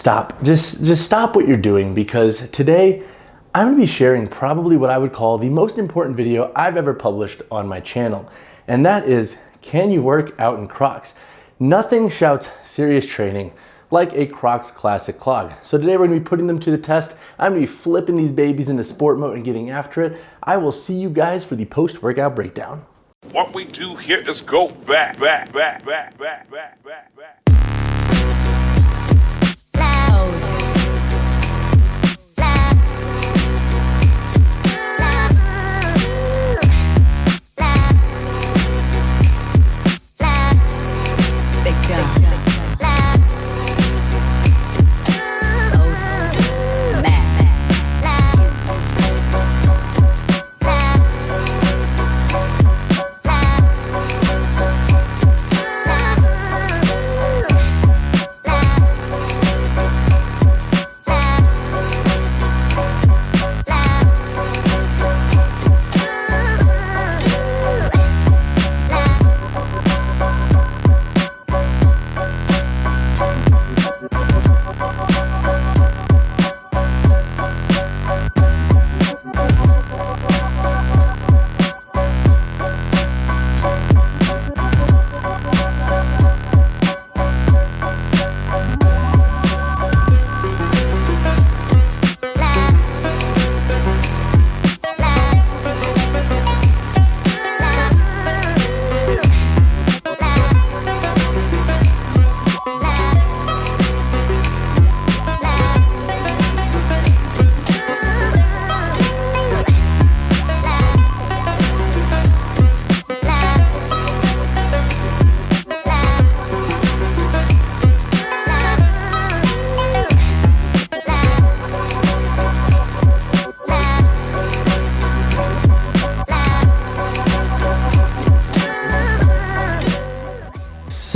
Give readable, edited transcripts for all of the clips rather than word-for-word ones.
stop. Just stop what you're doing, because today I'm gonna be sharing probably what I would call the most important video I've ever published on my channel. And that is, can you work out in Crocs? Nothing shouts serious training like a Crocs Classic Clog. So today we're gonna be putting them to the test. I'm gonna be flipping these babies into sport mode and getting after it. I will see you guys for the post-workout breakdown. What we do here is go back.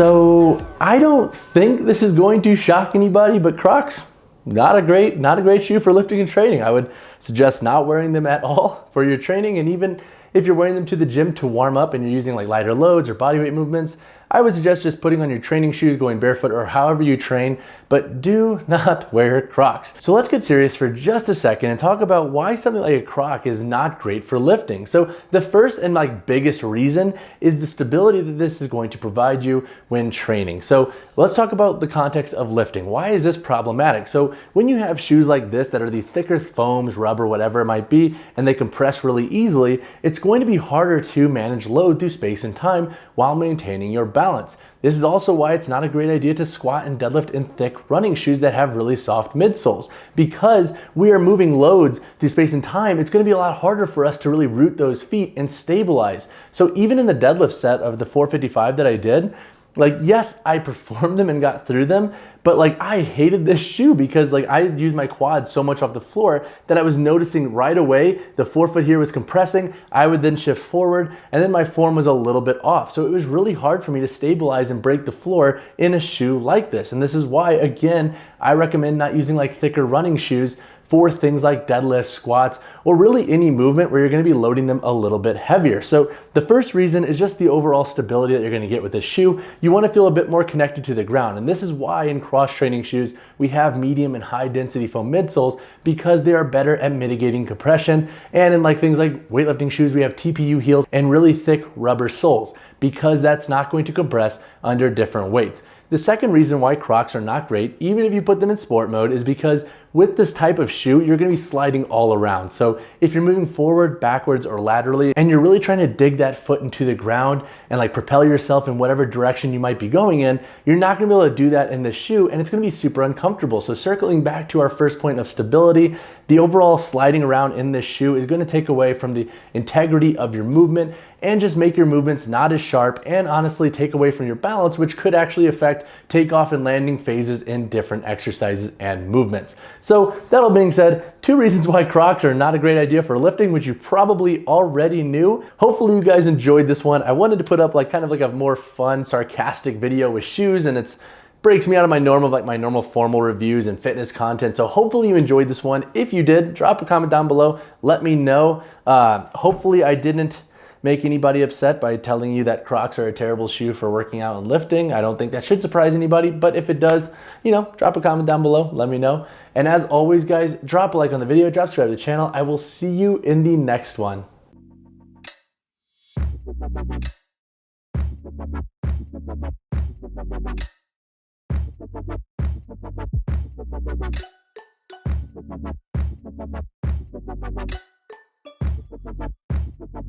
So I don't think this is going to shock anybody, but Crocs, not a great shoe for lifting and training. I would suggest not wearing them at all for your training, and even if you're wearing them to the gym to warm up and you're using like lighter loads or bodyweight movements, I would suggest just putting on your training shoes, going barefoot, or however you train, but do not wear Crocs. So let's get serious for just a second and talk about why something like a Croc is not great for lifting. So the first and biggest reason is the stability that this is going to provide you when training. So let's talk about the context of lifting. Why is this problematic? So when you have shoes like this that are these thicker foams, rubber, whatever it might be, and they compress really easily, it's going to be harder to manage load through space and time while maintaining your balance. This is also why it's not a great idea to squat and deadlift in thick running shoes that have really soft midsoles. Because we are moving loads through space and time, it's going to be a lot harder for us to really root those feet and stabilize. So even in the deadlift set of the 455 that I did, yes, I performed them and got through them, but I hated this shoe because I used my quads so much off the floor that I was noticing right away the forefoot here was compressing. I would then shift forward and then my form was a little bit off. So it was really hard for me to stabilize and break the floor in a shoe like this. And this is why, again, I recommend not using thicker running shoes for things like deadlifts, squats, or really any movement where you're gonna be loading them a little bit heavier. So the first reason is just the overall stability that you're gonna get with this shoe. You wanna feel a bit more connected to the ground. And this is why in cross training shoes, we have medium and high density foam midsoles, because they are better at mitigating compression. And in things like weightlifting shoes, we have TPU heels and really thick rubber soles, because that's not going to compress under different weights. The second reason why Crocs are not great, even if you put them in sport mode, is because with this type of shoe, you're gonna be sliding all around. So if you're moving forward, backwards, or laterally, and you're really trying to dig that foot into the ground and propel yourself in whatever direction you might be going in, you're not gonna be able to do that in this shoe, and it's gonna be super uncomfortable. So circling back to our first point of stability, the overall sliding around in this shoe is gonna take away from the integrity of your movement and just make your movements not as sharp, and honestly take away from your balance, which could actually affect takeoff and landing phases in different exercises and movements. So that all being said, 2 reasons why Crocs are not a great idea for lifting, which you probably already knew. Hopefully you guys enjoyed this one. I wanted to put up kind of a more fun, sarcastic video with shoes, and it's breaks me out of my normal formal reviews and fitness content. So hopefully you enjoyed this one. If you did, drop a comment down below. Let me know. Hopefully I didn't make anybody upset by telling you that Crocs are a terrible shoe for working out and lifting. I don't think that should surprise anybody, but if it does, you know, drop a comment down below, let me know. And as always, guys, drop a like on the video, subscribe to the channel. I will see you in the next one.